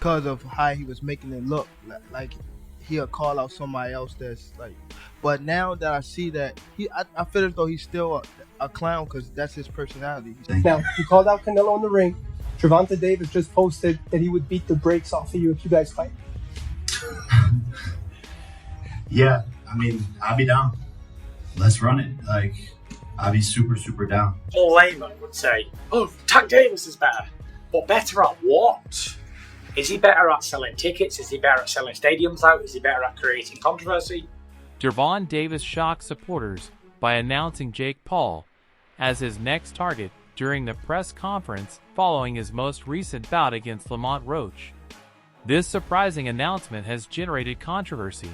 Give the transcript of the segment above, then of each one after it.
because of how he was making it look like he'll call out somebody else that's like. But now that I see that I feel as though he's still a clown because that's his personality. Now, he called out Canelo in the ring. Gervonta Davis just posted that he would beat the brakes off of you if you guys fight. Yeah, I mean, I'll be down. Let's run it. Like, I'll be super, super down. Paul Layman would say, oh, Tank Davis is better. But better at what? Is he better at selling tickets? Is he better at selling stadiums out? Is he better at creating controversy? Gervonta Davis shocked supporters by announcing Jake Paul as his next target during the press conference following his most recent bout against Lamont Roach. This surprising announcement has generated controversy,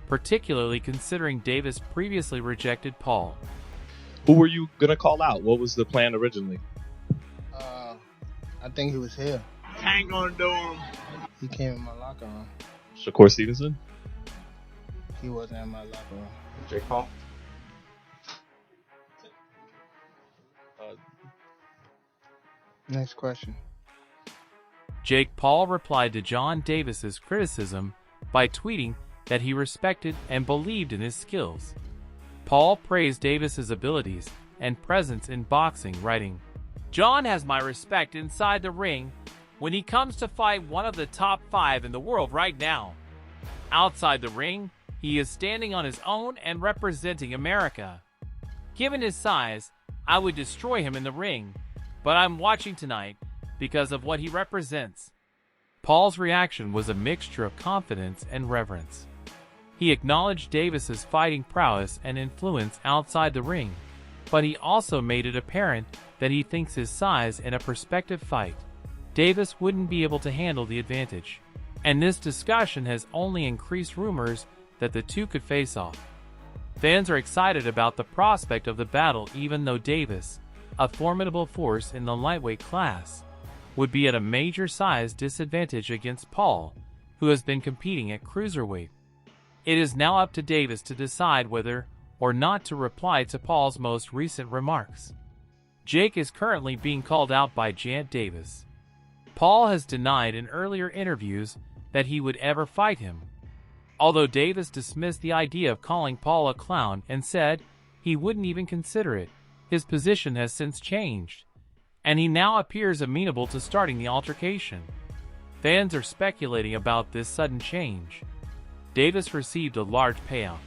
particularly considering Davis previously rejected Paul. Who were you going to call out? What was the plan originally? I think he was here. I ain't gonna do him. He came in my locker room. Shakur Stevenson? He wasn't in my locker room. Jake Paul? Next question. Jake Paul replied to John Davis's criticism by tweeting that he respected and believed in his skills. Paul praised Davis's abilities and presence in boxing, writing, "John has my respect inside the ring when he comes to fight one of the top 5 in the world right now. Outside the ring, he is standing on his own and representing America. Given his size, I would destroy him in the ring, but I'm watching tonight because of what he represents." Paul's reaction was a mixture of confidence and reverence. He acknowledged Davis's fighting prowess and influence outside the ring, but he also made it apparent that he thinks his size in a prospective fight, Davis wouldn't be able to handle the advantage. And this discussion has only increased rumors that the two could face off. Fans are excited about the prospect of the battle, even though Davis, a formidable force in the lightweight class, would be at a major size disadvantage against Paul, who has been competing at cruiserweight. It is now up to Davis to decide whether or not to reply to Paul's most recent remarks. Jake is currently being called out by Jant Davis. Paul has denied in earlier interviews that he would ever fight him. Although Davis dismissed the idea of calling Paul a clown and said he wouldn't even consider it, his position has since changed, and he now appears amenable to starting the altercation. Fans are speculating about this sudden change. Davis received a large payout.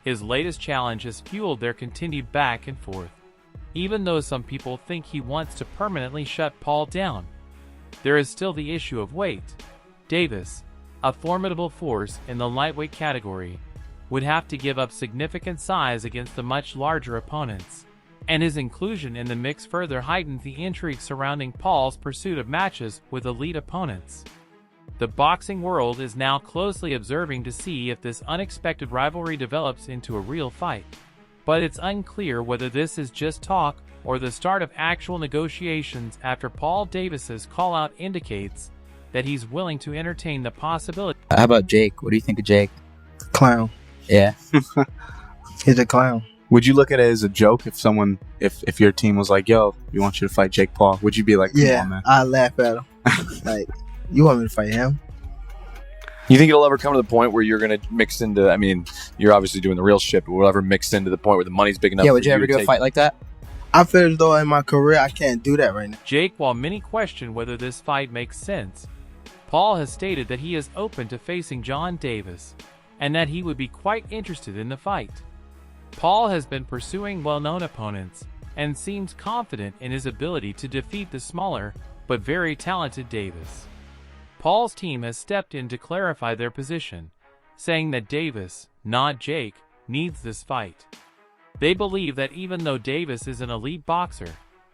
His latest challenge has fueled their continued back and forth. Even though some people think he wants to permanently shut Paul down, there is still the issue of weight. Davis, a formidable force in the lightweight category, would have to give up significant size against the much larger opponents, and his inclusion in the mix further heightens the intrigue surrounding Paul's pursuit of matches with elite opponents. The boxing world is now closely observing to see if this unexpected rivalry develops into a real fight. But it's unclear whether this is just talk or the start of actual negotiations after Paul Davis's call-out indicates that he's willing to entertain the possibility. How about Jake? What do you think of Jake? Clown. Yeah. He's a clown. Would you look at it as a joke if your team was like, yo, we want you to fight Jake Paul? Would you be like, come on, man? I laugh at him. Like, you want me to fight him? You think it'll ever come to the point where you're going to mix into, I mean, you're obviously doing the real shit, but will it ever mix into the point where the money's big enough? Yeah, would you ever do a fight like that? I feel as though in my career I can't do that right now. Jake, while many question whether this fight makes sense, Paul has stated that he is open to facing John Davis and that he would be quite interested in the fight. Paul has been pursuing well-known opponents and seems confident in his ability to defeat the smaller but very talented Davis. Paul's team has stepped in to clarify their position, saying that Davis, not Jake, needs this fight. They believe that even though Davis is an elite boxer,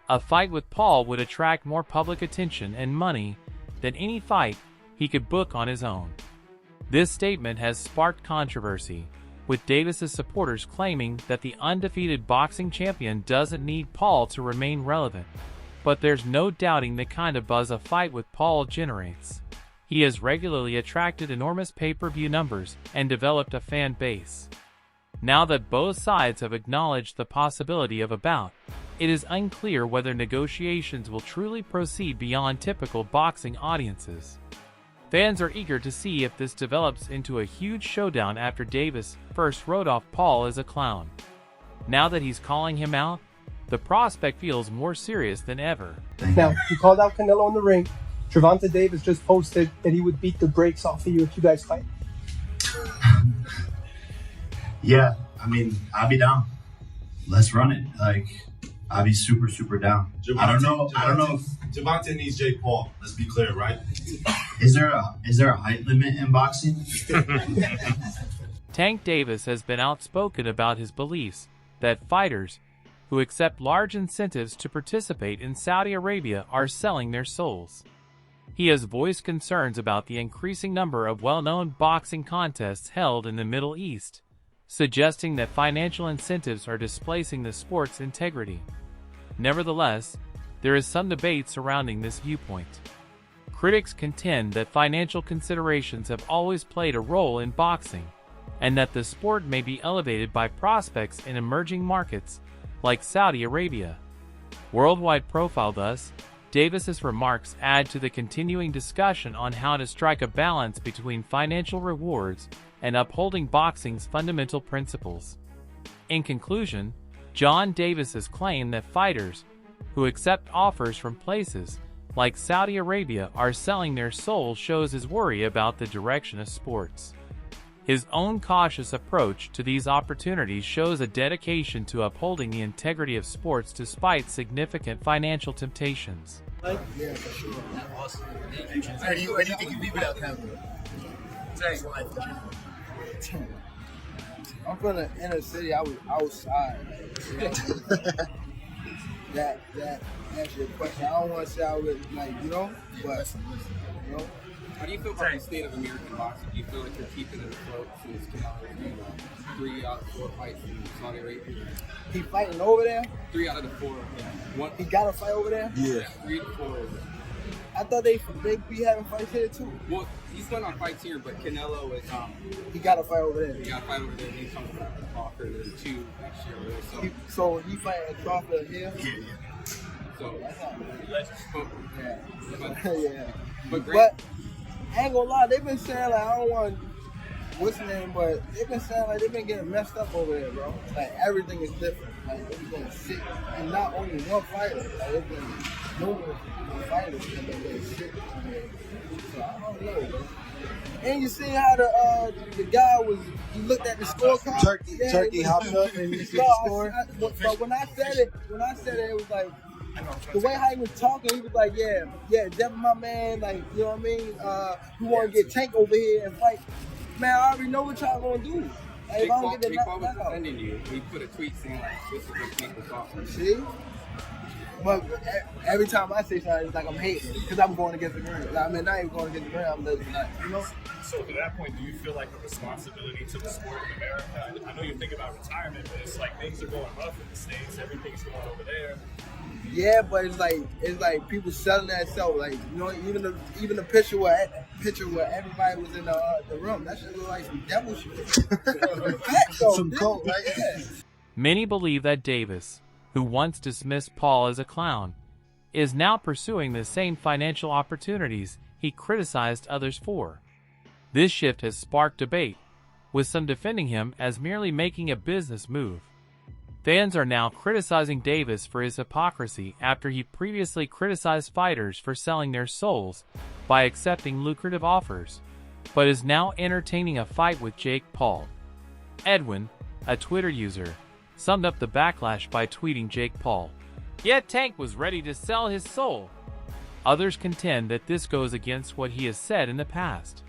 a fight with Paul would attract more public attention and money than any fight he could book on his own. This statement has sparked controversy, with Davis's supporters claiming that the undefeated boxing champion doesn't need Paul to remain relevant. But there's no doubting the kind of buzz a fight with Paul generates. He has regularly attracted enormous pay-per-view numbers and developed a fan base. Now that both sides have acknowledged the possibility of a bout, it is unclear whether negotiations will truly proceed beyond typical boxing audiences. Fans are eager to see if this develops into a huge showdown after Davis first wrote off Paul as a clown. Now that he's calling him out, the prospect feels more serious than ever. Now, he called out Canelo in the ring. Gervonta Davis just posted that he would beat the brakes off of you if you guys fight. Yeah, I mean, I'll be down. Let's run it. Like, I'll be super, super down. I don't know. If Gervonta needs Jake Paul. Let's be clear, right? Is there a height limit in boxing? Tank Davis has been outspoken about his beliefs that fighters who accept large incentives to participate in Saudi Arabia are selling their souls. He has voiced concerns about the increasing number of well-known boxing contests held in the Middle East, suggesting that financial incentives are displacing the sport's integrity. Nevertheless, there is some debate surrounding this viewpoint. Critics contend that financial considerations have always played a role in boxing, and that the sport may be elevated by prospects in emerging markets like Saudi Arabia. Worldwide profile thus, Davis's remarks add to the continuing discussion on how to strike a balance between financial rewards and upholding boxing's fundamental principles. In conclusion, John Davis's claim that fighters who accept offers from places like Saudi Arabia are selling their soul shows his worry about the direction of sports. His own cautious approach to these opportunities shows a dedication to upholding the integrity of sports despite significant financial temptations. Yeah, for sure. Awesome. Where do you think you'd be without Canelo? I'm from the inner city. I was outside. That answers your question. I don't want to say I was but How do you feel about the state of American boxing? Do you feel like you're keeping it afloat since Canelo 3 out of 4 fights in Saudi Arabia? He fighting over there? 3 out of the 4. One, he got a fight over there? Yeah. 3 to 4. I thought they be having fights here too. Well, he's done on fights here, but Canelo is he got a fight over there. He got a fight over there. He comes from Crawford. There's 2 next year. So he fighting Crawford here? Yeah. So that's not yeah. But I ain't gonna lie, they've been saying like I don't want what's the name, but they've been saying like they've been getting messed up over there, bro. Like everything is different. Like everything is sick, and not only one fighter. Like it's been numerous fighters that been getting sick. So I don't know, bro. And you see how the guy was? He looked at the scorecard. Turkey hopped up and he scored. But when I said it, it was like. The way how he was talking, he was like, yeah, definitely my man, like, you know what I mean? We want to get Tank over here and fight. Man, I already know what y'all gonna do. Like, if I don't get the Paul was defending you. He put a tweet saying, like, this is what Tank was talking. See? But every time I say something, it's like I'm hating because I'm going against the grain. I mean, not even going against the grain, I'm living like, you know? So to that point, do you feel like a responsibility to the sport in America? I know you think about retirement, but it's like things are going rough in the States. Everything's going over there. Yeah, but it's like people selling that self. Like, you know, even the picture where everybody was in the room, that shit look like some devil shit. Some coke, right? Yeah. Many believe that Davis, who once dismissed Paul as a clown, is now pursuing the same financial opportunities he criticized others for. This shift has sparked debate, with some defending him as merely making a business move. Fans are now criticizing Davis for his hypocrisy after he previously criticized fighters for selling their souls by accepting lucrative offers, but is now entertaining a fight with Jake Paul. Edwin, a Twitter user, summed up the backlash by tweeting Jake Paul, "Yet Tank was ready to sell his soul." Others contend that this goes against what he has said in the past.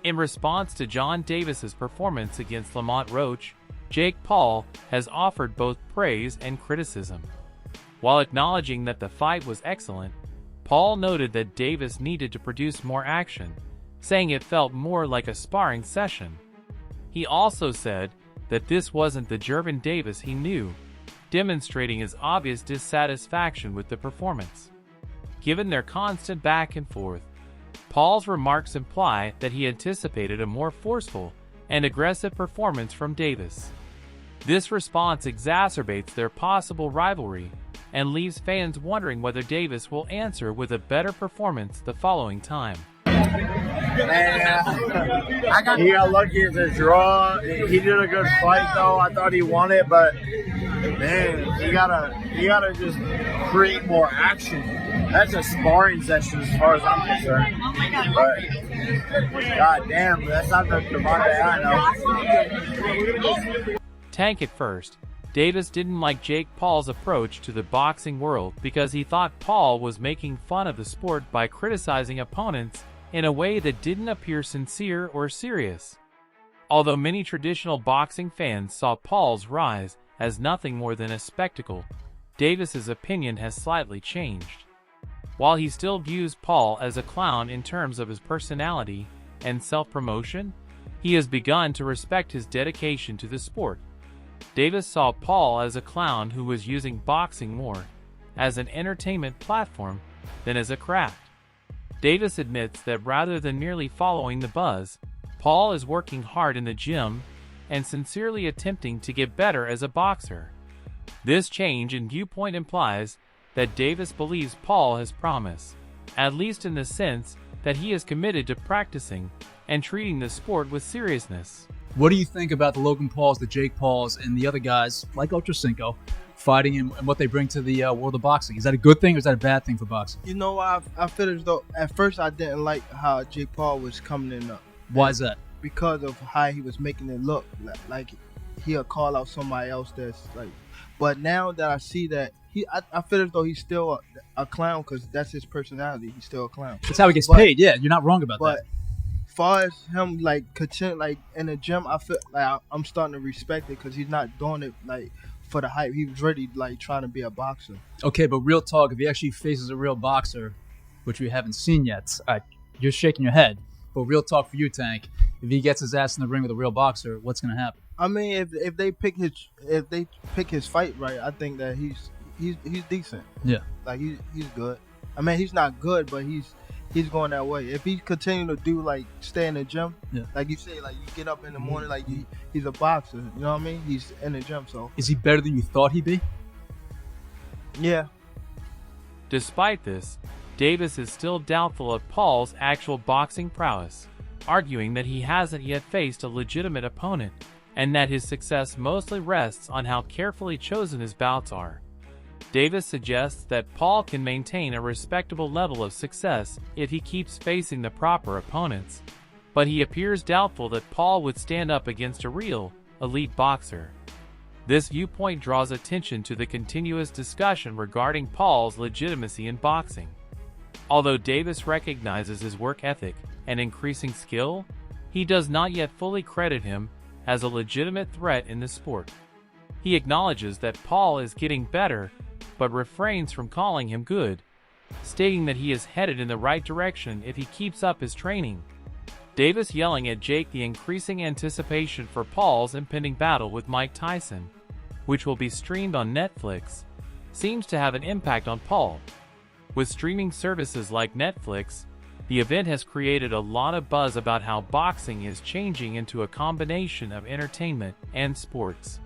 In response to John Davis's performance against Lamont Roach, Jake Paul has offered both praise and criticism. While acknowledging that the fight was excellent, Paul noted that Davis needed to produce more action, saying it felt more like a sparring session. He also said that this wasn't the Gervonta Davis he knew, demonstrating his obvious dissatisfaction with the performance. Given their constant back and forth, Paul's remarks imply that he anticipated a more forceful and aggressive performance from Davis. This response exacerbates their possible rivalry and leaves fans wondering whether Davis will answer with a better performance the following time. He got lucky as a draw. He did a good fight though. I thought he won it, but man, he gotta just create more action. That's a sparring session as far as I'm concerned. But god damn, that's not the Gervonta I know. Tank at first, Davis didn't like Jake Paul's approach to the boxing world because he thought Paul was making fun of the sport by criticizing opponents in a way that didn't appear sincere or serious. Although many traditional boxing fans saw Paul's rise as nothing more than a spectacle, Davis's opinion has slightly changed. While he still views Paul as a clown in terms of his personality and self-promotion, he has begun to respect his dedication to the sport. Davis saw Paul as a clown who was using boxing more as an entertainment platform than as a craft. Davis admits that rather than merely following the buzz, Paul is working hard in the gym and sincerely attempting to get better as a boxer. This change in viewpoint implies that Davis believes Paul has promise, at least in the sense that he is committed to practicing and treating the sport with seriousness. What do you think about the Logan Pauls, the Jake Pauls, and the other guys like Ochocinco fighting and what they bring to the world of boxing? Is that a good thing or is that a bad thing for boxing? You know, I feel as though at first I didn't like how Jake Paul was coming in. Why is that? Because of how he was making it look like he'll call out somebody else that's like. But now that I see that I feel as though he's still a clown because that's his personality. He's still a clown. That's how he gets paid. Yeah, you're not wrong about that. But far as him like in the gym, I feel like I'm starting to respect it because he's not doing it like for the hype. He was really like trying to be a boxer. Okay, but real talk, if he actually faces a real boxer, which we haven't seen yet, you're shaking your head. But real talk for you, Tank, if he gets his ass in the ring with a real boxer, what's going to happen? I mean, if they pick his fight right, I think that he's decent. Yeah, like he's good. I mean, he's not good, but he's going that way. If he continue to do like stay in the gym, like you say, like you get up in the morning, like he's a boxer. You know what I mean? He's in the gym. So is he better than you thought he'd be? Yeah. Despite this, Davis is still doubtful of Paul's actual boxing prowess, arguing that he hasn't yet faced a legitimate opponent and that his success mostly rests on how carefully chosen his bouts are. Davis suggests that Paul can maintain a respectable level of success if he keeps facing the proper opponents, but he appears doubtful that Paul would stand up against a real, elite boxer. This viewpoint draws attention to the continuous discussion regarding Paul's legitimacy in boxing. Although Davis recognizes his work ethic and increasing skill, he does not yet fully credit him as a legitimate threat in the sport. He acknowledges that Paul is getting better, but refrains from calling him good, stating that he is headed in the right direction if he keeps up his training. Davis yelling at Jake the increasing anticipation for Paul's impending battle with Mike Tyson, which will be streamed on Netflix, seems to have an impact on Paul. With streaming services like Netflix, the event has created a lot of buzz about how boxing is changing into a combination of entertainment and sports.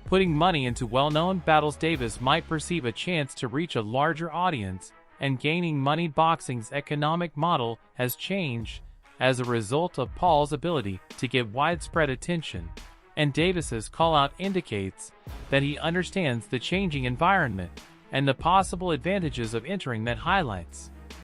Putting money into well-known battles, Davis might perceive a chance to reach a larger audience, and gaining money. Boxing's economic model has changed as a result of Paul's ability to get widespread attention, and Davis's call-out indicates that he understands the changing environment and the possible advantages of entering that highlights.